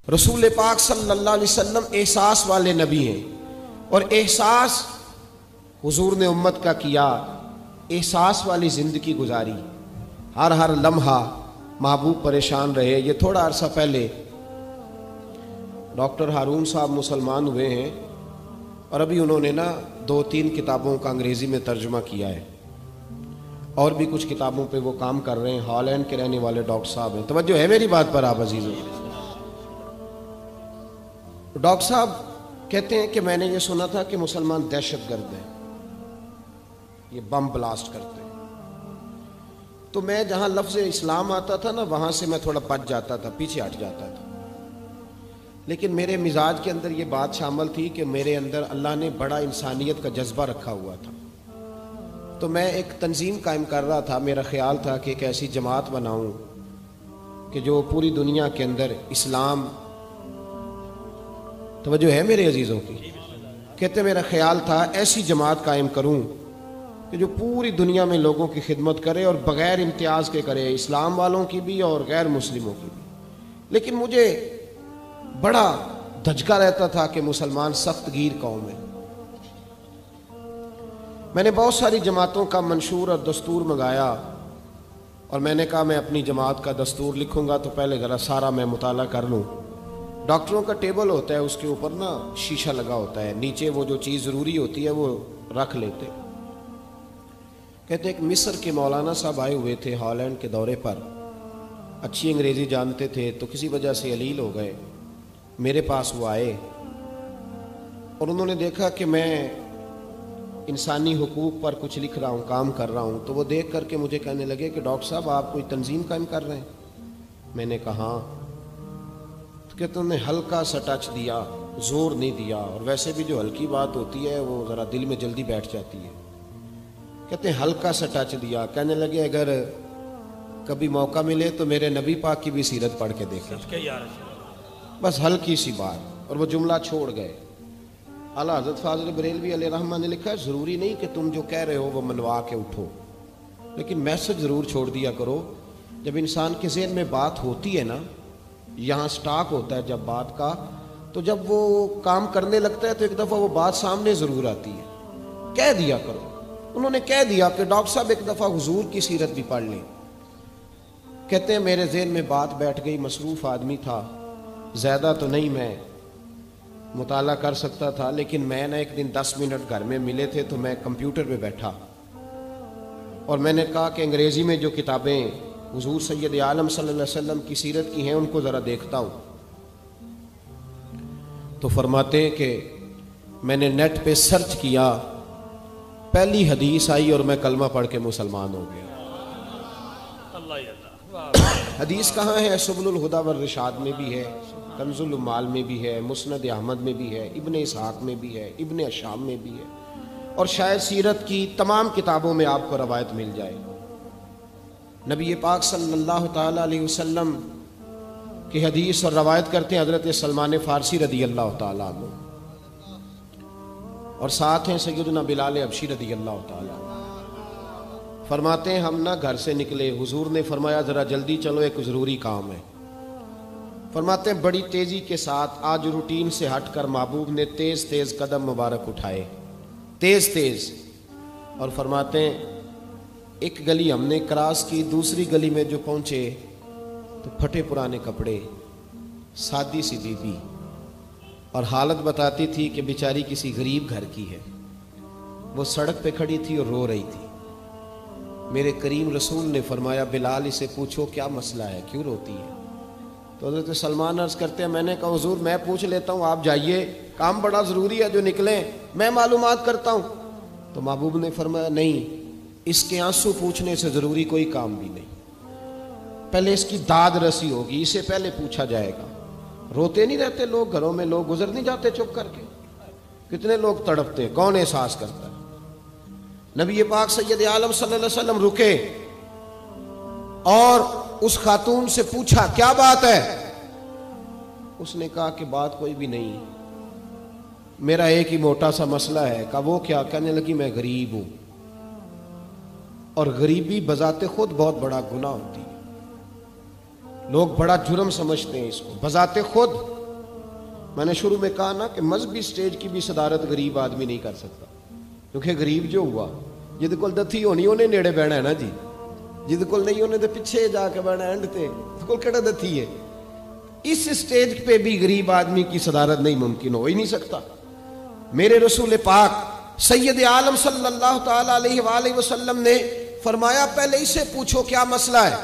रसूल पाक सल्लल्लाहु अलैहि वसल्लम एहसास वाले नबी हैं और एहसास हुजूर ने उम्मत का किया, एहसास वाली ज़िंदगी गुजारी। हर हर लम्हा महबूब परेशान रहे। ये थोड़ा अरसा पहले डॉक्टर हारून साहब मुसलमान हुए हैं और अभी उन्होंने ना 2-3 किताबों का अंग्रेज़ी में तर्जुमा किया है और भी कुछ किताबों पे वो काम कर रहे हैं। हॉलैंड के रहने वाले डॉक्टर साहब हैं। तवज्जो है मेरी बात पर आप अजीज़ों? डॉक्टर साहब कहते हैं कि मैंने ये सुना था कि मुसलमान दहशतगर्द हैं, ये बम ब्लास्ट करते हैं। तो मैं जहाँ लफ्ज़ इस्लाम आता था ना वहाँ से मैं थोड़ा बच जाता था, पीछे हट जाता था। लेकिन मेरे मिजाज के अंदर ये बात शामिल थी कि मेरे अंदर अल्लाह ने बड़ा इंसानियत का जज्बा रखा हुआ था। तो मैं एक तंजीम कायम कर रहा था। मेरा ख्याल था कि एक ऐसी जमात बनाऊं कि जो पूरी दुनिया के अंदर इस्लाम, तवज्जो है मेरे अजीज़ों की? कहते मेरा ख्याल था ऐसी जमात कायम करूं कि जो पूरी दुनिया में लोगों की खिदमत करे और बग़ैर इम्तियाज़ के करे, इस्लाम वालों की भी और गैर मुस्लिमों की भी। लेकिन मुझे बड़ा धचका रहता था कि मुसलमान सख्त गिर कौम है। मैंने बहुत सारी जमातों का मंशूर और दस्तूर मंगाया और मैंने कहा मैं अपनी जमात का दस्तूर लिखूंगा तो पहले ज़रा सारा मैं मुताला कर लूँ। डॉक्टरों का टेबल होता है, उसके ऊपर ना शीशा लगा होता है, नीचे वो जो चीज़ ज़रूरी होती है वो रख लेते। कहते एक मिस्र के मौलाना साहब आए हुए थे हॉलैंड के दौरे पर, अच्छी अंग्रेज़ी जानते थे तो किसी वजह से अलील हो गए। मेरे पास वो आए और उन्होंने देखा कि मैं इंसानी हुकूक पर कुछ लिख रहा हूँ, काम कर रहा हूँ। तो वो देख करके मुझे कहने लगे कि डॉक्टर साहब आप कोई तंजीम कायम कर रहे हैं? मैंने कहा हाँ। तो कहते उन्होंने हल्का सा टच दिया, जोर नहीं दिया, और वैसे भी जो हल्की बात होती है वो ज़रा दिल में जल्दी बैठ जाती है। कहते हल्का सा टच दिया, कहने लगे अगर कभी मौका मिले तो मेरे नबी पाक की भी सीरत पढ़ के देखें, बस हल्की सी बात। और वो जुमला छोड़ गए। आला हज़रत फ़ाज़िल बरेलवी अलैहिर्रहमत ने लिखा है ज़रूरी नहीं कि तुम जो कह रहे हो वो मनवा के उठो, लेकिन मैसेज ज़रूर छोड़ दिया करो। जब इंसान के ज़हन में बात होती है ना, यहाँ स्टॉक होता है जब बात का, तो जब वो काम करने लगता है तो एक दफ़ा वो बात सामने ज़रूर आती है। कह दिया करो। उन्होंने कह दिया कि डॉक्टर साहब एक दफ़ा हुजूर की सीरत भी पढ़ लें। कहते हैं मेरे ज़हन में बात बैठ गई। मसरूफ़ आदमी था, ज़्यादा तो नहीं मैं मुताला कर सकता था, लेकिन मैं ना एक दिन 10 मिनट घर में मिले थे तो मैं कंप्यूटर पे बैठा और मैंने कहा कि अंग्रेज़ी में जो किताबें हुजूर सैयद आलम सल्लल्लाहु अलैहि वसल्लम की सीरत की हैं उनको ज़रा देखता हूँ। तो फरमाते हैं कि मैंने नेट पे सर्च किया, पहली हदीस आई और मैं कलमा पढ़ के मुसलमान हो गया। हदीस कहाँ है? सुबुलुल हुदा वर रिशाद में भी है, कंजुल माल में भी है, मुस्नद अहमद में भी है, इब्ने इसहाक में भी है, इब्ने अशाम में भी है, और शायद सीरत की तमाम किताबों में आपको रवायत मिल जाए। नबी पाक सल्लल्लाहु ताला अलैहि वसल्लम की हदीस और रवायत करते हैं हज़रत सलमान फ़ारसी रदी अल्लाह ताला अन्हु, और साथ हैं सैयदना बिलाल हबशी रदी अल्लाह ताला। फरमाते हैं हम ना घर से निकले, हुजूर ने फरमाया ज़रा जल्दी चलो एक ज़रूरी काम है। फरमाते हैं बड़ी तेज़ी के साथ आज रूटीन से हटकर महबूब ने तेज़ तेज़ कदम मुबारक उठाए, तेज़ तेज़, और फरमाते हैं एक गली हमने क्रॉस की, दूसरी गली में जो पहुँचे तो फटे पुराने कपड़े, सादी सी बीबी, और हालत बताती थी कि बेचारी किसी गरीब घर की है। वो सड़क पे खड़ी थी और रो रही थी। मेरे करीम रसूल ने फरमाया बिलाल इसे पूछो क्या मसला है, क्यों रोती है? तो हज़रत सलमान अर्ज़ करते हैं मैंने कहा हुजूर मैं पूछ लेता हूँ, आप जाइए, काम बड़ा ज़रूरी है जो निकले, मैं मालूमात करता हूँ। तो महबूब ने फरमाया नहीं, इसके आंसू पूछने से ज़रूरी कोई काम भी नहीं, पहले इसकी दाद रसी होगी, इसे पहले पूछा जाएगा। रोते नहीं रहते लोग घरों में, लोग गुजर नहीं जाते चुप करके? कितने लोग तड़पते, कौन एहसास करता है? नबी पाक सैयद आलम सल्लल्लाहु अलैहि वसल्लम रुके और उस खातून से पूछा क्या बात है? उसने कहा कि बात कोई भी नहीं, मेरा एक ही मोटा सा मसला है। कहा वो क्या? कहने लगी मैं गरीब हूं, और गरीबी बजाते खुद बहुत बड़ा गुनाह होती है। लोग बड़ा जुर्म समझते हैं इसको। बजाते खुद मैंने शुरू में कहा ना कि मजहबी स्टेज की भी सदारत गरीब आदमी नहीं कर सकता, क्योंकि गरीब जो हुआ जिद कोल दथी होनी उन्हें नेड़े बहना है ना जी, जिद कोल नहीं उन्हें तो पिछे जाके बहना एंड ते कोल केड़ा दथी है। इस स्टेज पे भी गरीब आदमी की सदारत नहीं मुमकिन हो ही नहीं सकता। मेरे रसूल पाक सैयद आलम सल्लल्लाहु ताला अलैहि वसल्लम ने फरमाया पहले इसे पूछो क्या मसला है।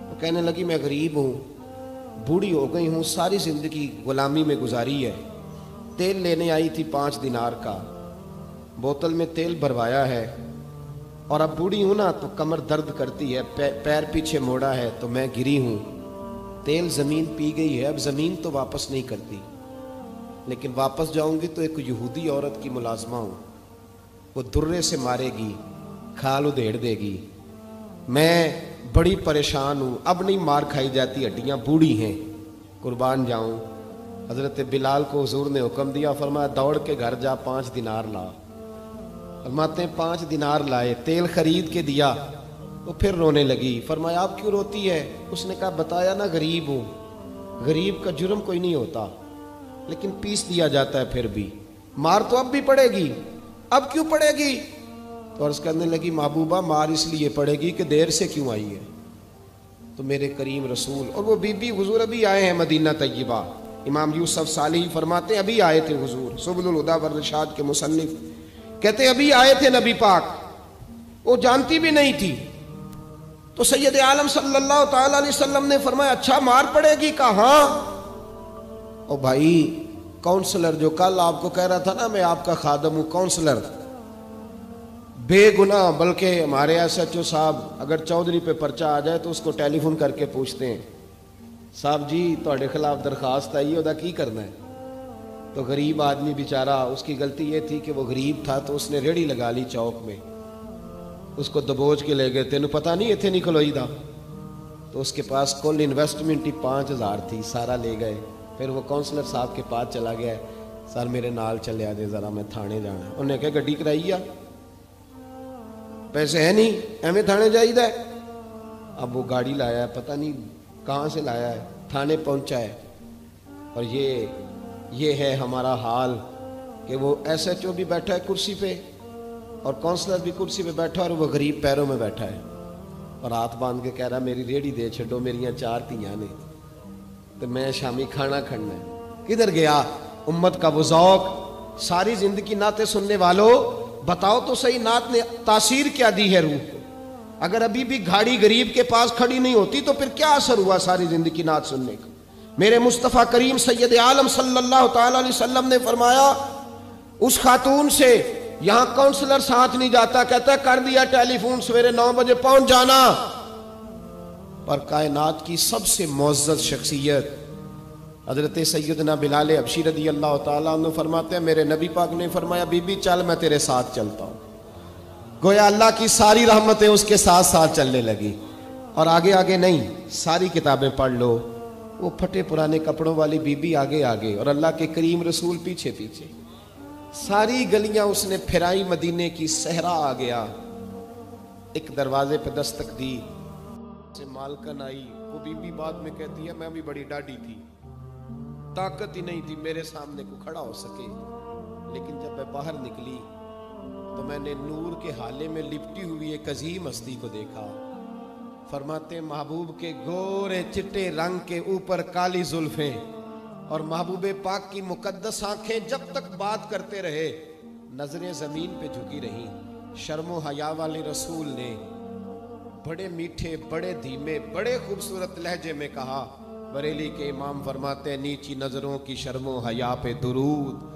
वो कहने लगी मैं गरीब हूं, बूढ़ी हो गई हूं, सारी जिंदगी गुलामी में गुजारी है, तेल लेने आई थी 5 दिनार का, बोतल में तेल भरवाया है और अब बूढ़ी हूं ना तो कमर दर्द करती है, पैर पीछे मोड़ा है तो मैं गिरी हूं, तेल जमीन पी गई है, अब जमीन तो वापस नहीं करती, लेकिन वापस जाऊंगी तो एक यहूदी औरत की मुलाजमा हूं, वो दुर्रे से मारेगी, खाल उधेड़ देगी, मैं बड़ी परेशान हूं, अब नहीं मार खाई जाती, हड्डियां बूढ़ी हैं, कुर्बान जाऊं। हजरत बिलाल को हुजूर ने हुक्म दिया, फरमाया दौड़ के घर जा 5 दिनार ला। फरमाते हैं 5 दिनार लाए, तेल खरीद के दिया, वो फिर रोने लगी। फरमाया आप क्यों रोती है? उसने कहा बताया ना गरीब हूं, गरीब का जुर्म कोई नहीं होता, लेकिन पीस दिया जाता है, फिर भी मार तो अब भी पड़ेगी, अब क्यों पड़ेगी? तो अर्ज करने लगी महबूबा मार इसलिए पड़ेगी कि देर से क्यों आई है। तो मेरे करीम रसूल और वो बीबी हुजूर अभी आए हैं मदीना तैयबा। इमाम यूसुफ सालिही फरमाते हैं अभी आए थे हुजूर, सुबुलुल हुदा वर रिशाद के मुसन्निफ कहते अभी आए थे नबी पाक, वो जानती भी नहीं थी। तो सैयद आलम सल्लल्लाहु ताला अलैहि वसल्लम ने फरमाया अच्छा मार पड़ेगी? कहा हाँ। ओ भाई काउंसलर जो कल आपको कह रहा था ना मैं आपका खादम हूं, काउंसलर बेगुनाह, बल्कि हमारे SHO साहब अगर चौधरी पे पर्चा आ जाए तो उसको टेलीफोन करके पूछते हैं साहब जी ਤੁਹਾਡੇ खिलाफ दरखास्त आई है, ਉਹਦਾ की करना है। तो गरीब आदमी बेचारा, उसकी गलती ये थी कि वो गरीब था तो उसने रेड़ी लगा ली चौक में, उसको दबोच के ले गए, तेन पता नहीं इतने नहीं खलोई दा। तो उसके पास कुल इन्वेस्टमेंट ही 5000 थी, सारा ले गए। फिर वो काउंसलर साहब के पास चला गया, सर मेरे नाल चले आजे जरा, मैं थाने जाना। उन्हें कहा गड्डी कराई आ, पैसे है नहीं, एवं थाने जाइदा। अब वो गाड़ी लाया है, पता नहीं कहाँ से लाया है, थाने पहुंचा है। और ये है हमारा हाल कि वो SHO भी बैठा है कुर्सी पे और काउंसलर भी कुर्सी पे बैठा और वो गरीब पैरों में बैठा है और हाथ बांध के कह रहा मेरी रेड़ी दे छो, मेरिया 4 धियां ने तो मैं शामी खाना खड़ना है। किधर गया उम्मत का वो ज़ौक़? सारी जिंदगी नाते सुनने वालों बताओ तो सही, नात ने तासीर क्या दी है रूह को? अगर अभी भी गाड़ी गरीब के पास खड़ी नहीं होती तो फिर क्या असर हुआ सारी जिंदगी नात सुनने का? मेरे मुस्तफ़ा करीम सैयद आलम सल्लल्लाहु ताला अलैहि वसल्लम ने फरमाया उस खातून से यहां काउंसलर साथ नहीं जाता, कहता कर दिया टेलीफोन, सवेरे 9 बजे पहुंच जाना। पर कायनात की सबसे मुअज़्ज़ज़ शख्सियत हजरत सैयदना बिलाल हबशी रदी अल्लाह ताला अन्हु फरमाते हैं मेरे नबी पाक ने फरमाया बीबी चल मैं तेरे साथ चलता हूं। गोया अल्लाह की सारी रहमतें उसके साथ साथ चलने लगी। और आगे आगे नहीं, सारी किताबें पढ़ लो, वो फटे पुराने कपड़ों वाली बीबी आगे आगे और अल्लाह के करीम रसूल पीछे पीछे। सारी गलियां उसने फिराई, मदीने की सहरा आ गया। एक दरवाजे पे दस्तक दी, से मालकन आई। वो बीबी बाद में कहती है मैं भी बड़ी डाढ़ी थी, ताकत ही नहीं थी मेरे सामने को खड़ा हो सके, लेकिन जब मैं बाहर निकली तो मैंने नूर के हाले में लिपटी हुई एक अजीम हस्ती को देखा। फरमाते महबूब के गोरे चिट्टे रंग के ऊपर काली जुल्फें और महबूबे पाक की मुकद्दस आंखें जब तक बात करते रहे नजरें जमीन पे झुकी रही। शर्मो हया वाले रसूल ने बड़े मीठे, बड़े धीमे, बड़े खूबसूरत लहजे में कहा। बरेली के इमाम फरमाते हैं नीची नजरों की शर्मो हया पे दुरूद।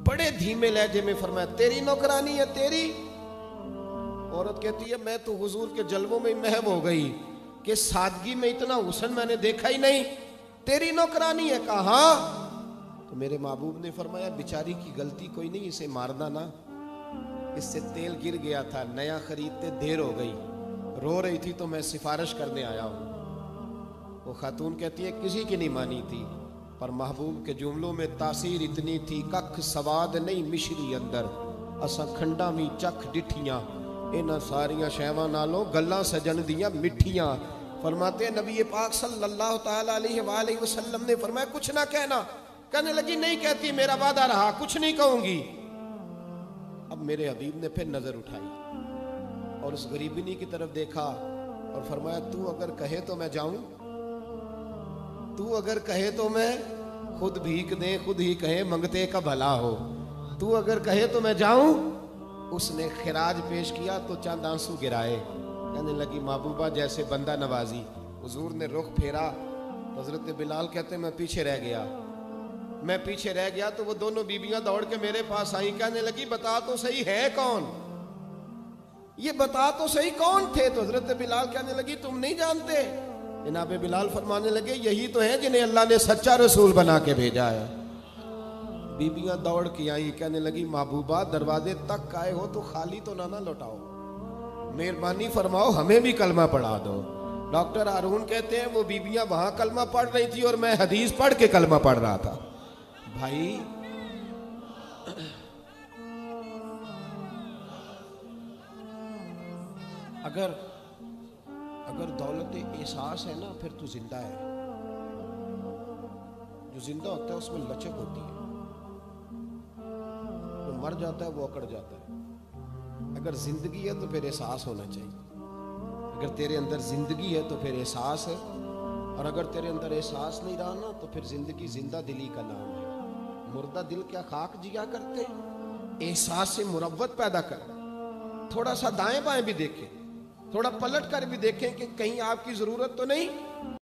बड़े धीमे लहजे में फरमाया तेरी नौकरानी है तेरी। औरत कहती है मैं तो हुजूर के जलवों में महव हो गई कि सादगी में इतना हुस्न मैंने देखा ही नहीं, तेरी नौकरानी है। कहा तो मेरे महबूब ने फरमाया बेचारी की गलती कोई नहीं, इसे मारना ना, इससे तेल गिर गया था, नया खरीदते देर हो गई, रो रही थी तो मैं सिफारिश करने आया हूं। वो खातून कहती है किसी की नहीं मानी थी, पर महबूब के जुमलों में तासीर इतनी थी कख सवाद नहीं मिश्री अंदर, असा खंडा भी चख डिठियां, इन्हां सारियां शैवां नालों गल्लां सजन दियां मिठियां। फरमाते हैं नबी पाक सल्लल्लाहु ताला अलैहि वसल्लम ने फरमाया कुछ ना कहना। कहने लगी नहीं कहती, मेरा वादा रहा, कुछ नहीं कहूंगी। अब मेरे हबीब ने फिर नजर उठाई और उस गरीबिनी की तरफ देखा और फरमाया तू अगर कहे तो मैं जाऊं, तू अगर कहे तो मैं खुद भीख दे, खुद ही कहे मंगते का भला हो, तू अगर कहे तो मैं जाऊं। उसने खिराज पेश किया तो चंद आंसू गिराए। कहने लगी महबूबा जैसे बंदा नवाजी। हुजूर ने रुख फेरा तो हजरत बिलाल कहते मैं पीछे रह गया। मैं पीछे रह गया तो वो दोनों बीबियां दौड़ के मेरे पास आई। कहने लगी बता तो सही है कौन, ये बता तो सही कौन थे। तो हजरत बिलाल कहने लगी तुम नहीं जानते। जनाब बिलाल फरमाने लगे यही तो है जिन्हें अल्लाह ने सच्चा रसूल बना के भेजा है। बीबियां दौड़ के आई। कहने लगी महबूबा दरवाजे तक आए हो तो खाली तो ना लौटाओ, मेहरबानी फरमाओ हमें भी कलमा पढ़ा दो। डॉक्टर हारून कहते हैं वो बीबियां वहां कलमा पढ़ रही थी और मैं हदीस पढ़ के कलमा पढ़ रहा था। भाई अगर दौलत एहसास है ना फिर तू जिंदा है। जो जिंदा होता है उसमें लचक होती है, जो मर जाता है वो अकड़ जाता है। अगर जिंदगी है तो फिर एहसास होना चाहिए। अगर तेरे अंदर जिंदगी है तो फिर एहसास है, और अगर तेरे अंदर एहसास नहीं रहा ना तो फिर जिंदगी जिंदा दिली का नाम है। मुर्दा दिल क्या खाक जिया करते, एहसास से मुरव्वत पैदा कर। थोड़ा सा दाएं बाएं भी देखें, थोड़ा पलट कर भी देखें कि कहीं आपकी जरूरत तो नहीं।